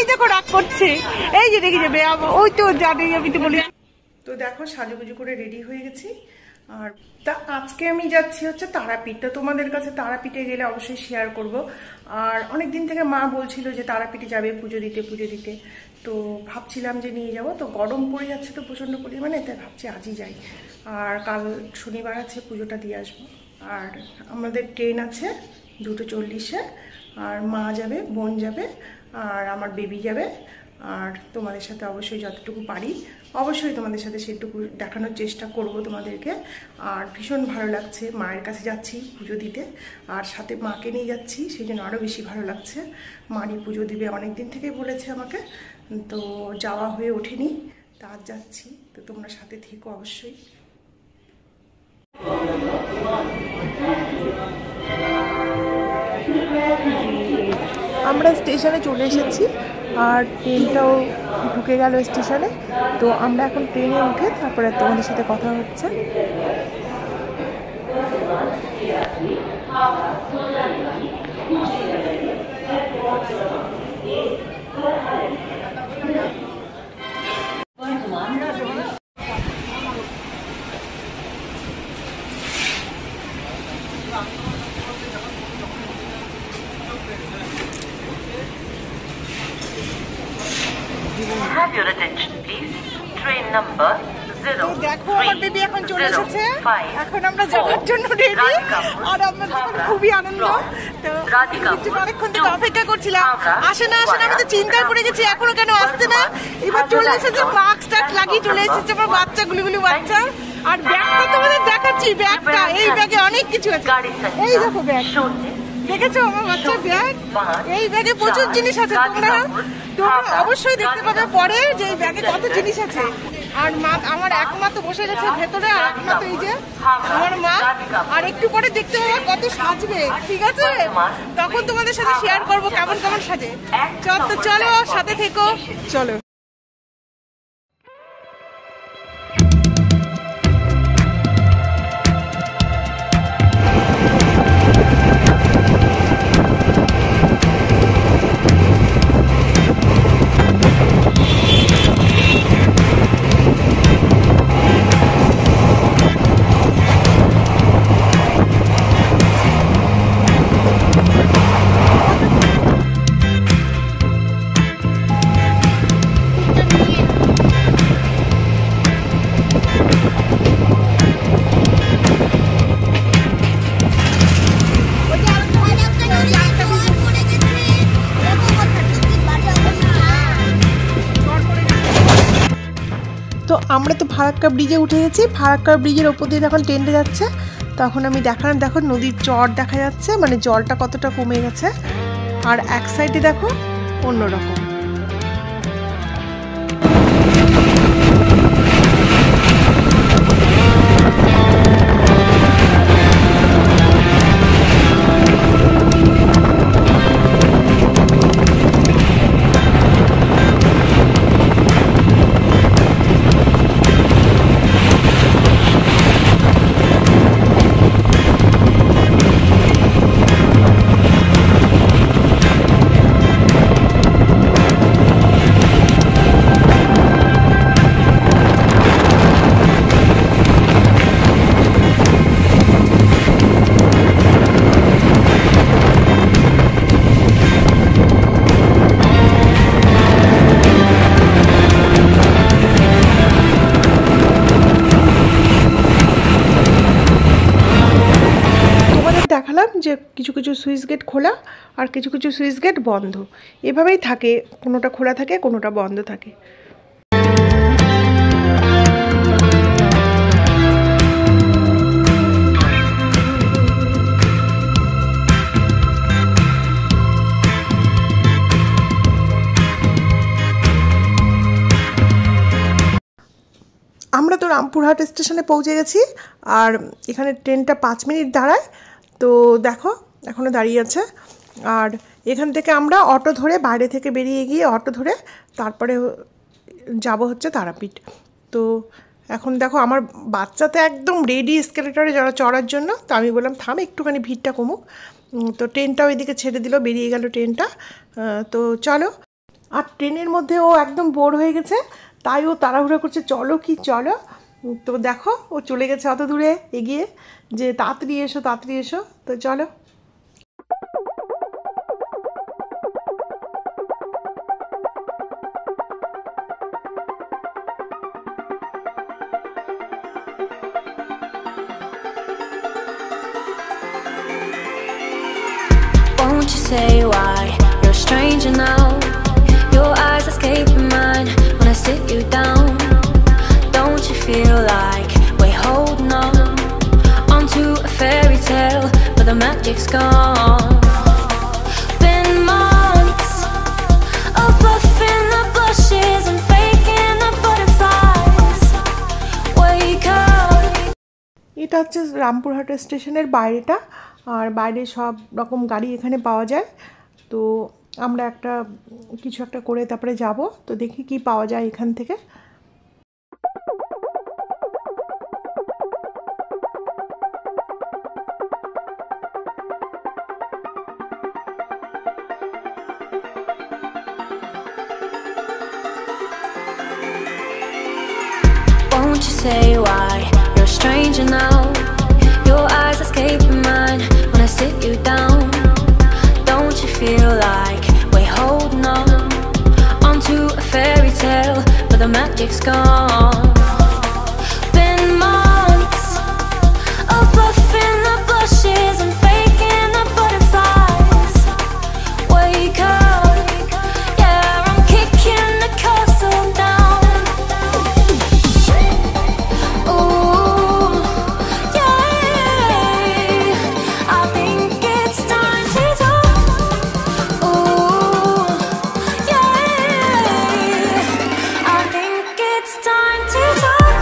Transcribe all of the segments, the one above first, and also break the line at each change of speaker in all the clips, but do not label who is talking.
এই দেখো রাগ করছে, এই যে রেগে যাবে, ওই তো জানি আমি তো বলি। তো দেখো সাজুগুজু করে রেডি হয়ে গেছি। আর তা আজকে আমি যাচ্ছি হচ্ছে তারাপীঠ। তো তোমাদের কাছে তারাপীঠে গেলে অবশ্যই শেয়ার করব। আর অনেক দিন থেকে মা বলছিল যে তারাপীঠে যাবে পুজো দিতে, তো ভাবছিলাম যে নিয়ে যাব। তো গরম পড়ে যাচ্ছে তো প্রচণ্ড পরিমাণে, তাই ভাবছি আজই যাই। আর কাল শনিবার আছে, পুজোটা দিয়ে আসবো। আর আমাদের ট্রেন আছে 2:40-এ। আর মা যাবে, বোন যাবে, আর আমার বেবি যাবে। আর তোমাদের সাথে অবশ্যই যতটুকু পারি অবশ্যই তোমাদের সাথে সেটুকু দেখানোর চেষ্টা করব তোমাদেরকে। আর ভীষণ ভালো লাগছে, মায়ের কাছে যাচ্ছি পুজো দিতে, আর সাথে মাকে নিয়ে যাচ্ছি, সেই জন্য আরও বেশি ভালো লাগছে। মারই পুজো দিবে অনেক দিন থেকেই বলেছে আমাকে, তো যাওয়া হয়ে ওঠেনি, তা আজ যাচ্ছি। তো তোমরা সাথে থেকো অবশ্যই। আমরা স্টেশনে চলে এসেছি, আর ট্রেনটাও ঢুকে গেল স্টেশনে। তো আমরা এখন ট্রেনে উঠে তারপরে তোমাদের সাথে কথা হচ্ছে।
Have your attention, please. Train number 0.
দেখো আমার বেবি এখন চলে এসেছে, এখন আমরা যাওয়ার জন্য রেডি। আর আমাদের খুবই আনন্দ। তো অনেকক্ষণ থেকে অপেক্ষা করছিলাম, আসে না আমি তো চিন্তায় পড়ে গেছি এখনো কেন আসছে না। এবার চলে এসেছে, মাস্ক টাস্ক লাগিয়ে চলে এসেছে আমার বাচ্চা, গুলিগুলি বাচ্চা। আর ব্যাগটা তোমাদের দেখাচ্ছি, ব্যাগটা, এই ব্যাগে অনেক কিছু আছে। এই দেখো ব্যাগ, দেখেছো আমার বাচ্চার ব্যাগ, এই ব্যাগে প্রচুর জিনিস আছে। তোমরা অবশ্যই দেখতে পাবে পরে যে এই ব্যাগে কত জিনিস আছে। আর মা, আমার এক মা তো বসে গেছে ভেতরে, আর এক মা তো এই যে আমার মা। আর একটু পরে দেখতে পাবে কত সাজবে, ঠিক আছে? তখন তোমাদের সাথে শেয়ার করবো কেমন কেমন সাজে। চলো সাথে থেকো, চলো। তো আমরা তো ফারাক্কা ব্রিজে উঠে গেছি, ফারাক্কা ব্রিজের ওপর দিয়ে যখন ট্রেনটা যাচ্ছে তখন আমি দেখালাম, দেখো নদীর চর দেখা যাচ্ছে, মানে জলটা কতটা কমে গেছে। আর এক সাইডে দেখো অন্যরকম। দেখালাম যে কিছু কিছু সুইচ গেট খোলা আর কিছু কিছু সুইচ গেট বন্ধ, এভাবেই থাকে, কোনোটা খোলা থাকে কোনোটা বন্ধ থাকে। আমরা তো রামপুরহাট স্টেশনে পৌঁছে গেছি, আর এখানে ট্রেনটা 5 মিনিট দাঁড়ায়। তো দেখো এখনও দাঁড়িয়ে আছে। আর এখান থেকে আমরা অটো ধরে, বাইরে থেকে বেরিয়ে গিয়ে অটো ধরে তারপরে যাব হচ্ছে তারাপীঠ। তো এখন দেখো আমার বাচ্চা তো একদম রেডি এসকেলেটরে চড়ার জন্য। তো আমি বললাম থাম, একটুখানি ভিড়টা কমুক। তো ট্রেনটাও এদিকে ছেড়ে দিল, বেরিয়ে গেল ট্রেনটা। তো চলো। আর ট্রেনের মধ্যে ও একদম বোর হয়ে গেছে, তাই ও তাড়াহুড়ো করছে চলো কি চলো। তো দেখো ও চলে গেছে অত দূরে এগিয়ে যে তাড়াতাড়ি এসো তাড়াতাড়ি এসো। তো চলো।
Won't you say why you're a stranger now? Your eyes escaping mine when I sit you down. Don't you feel like we're holding on onto a fairy tale, but the magic's gone? Been months of bluffing the bushes and faking the butterflies. Wake up.
এটা হচ্ছে রামপুরহাট স্টেশনের বাইরেটা, আর বাইরে সব রকম গাড়ি এখানে পাওয়া যায়। তো আমরা কিছু একটা করে তারপরে যাব, তো দেখি কি পাওয়া যায় এখান থেকে।
Won't you say why you're a stranger now? Your eyes escaping mine when I sit you down. Don't you feel like we're holding on onto a fairy tale, but the magic's gone? Been months of bluffing the bushes and faking the butterflies. Wake up, yeah, I'm kicking the castle down. Ooh, yeah, I think it's time to talk. Ooh, yeah, I think it's time to talk.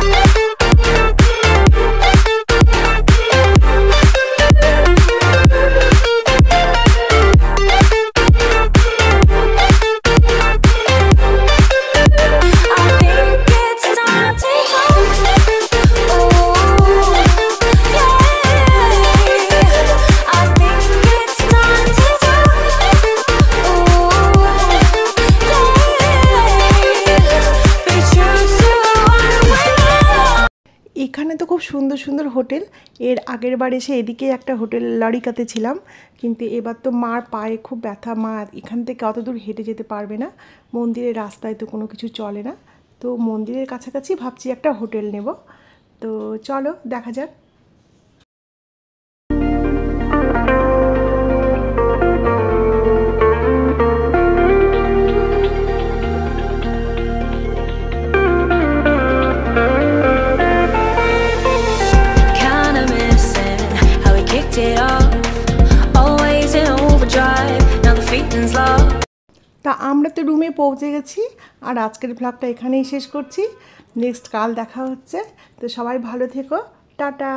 I think it's time to talk. Ooh, yeah, I think it's time to talk. Ooh, yeah, be true to one way.
এখানে তো খুব সুন্দর সুন্দর hotel. এর আগের বার এসে এদিকে একটা হোটেল লরিকাতে ছিলাম, কিন্তু এবার তো মার পায়ে খুব ব্যথা, মা এখান থেকে অত দূর হেঁটে যেতে পারবে না, মন্দিরের রাস্তায় তো কোনো কিছু চলে না। তো মন্দিরের কাছাকাছি ভাবছি একটা হোটেল নেব। তো চলো দেখা যাক।
Kinda missing how we kicked it off. Always in overdrive, now the feeling's lost.
তা আমরা তো রুমে পৌঁছে গেছি, আর আজকের ভ্লগটা এখানেই শেষ করছি। নেক্সট কাল দেখা হচ্ছে। তো সবাই ভালো থেকো, টাটা।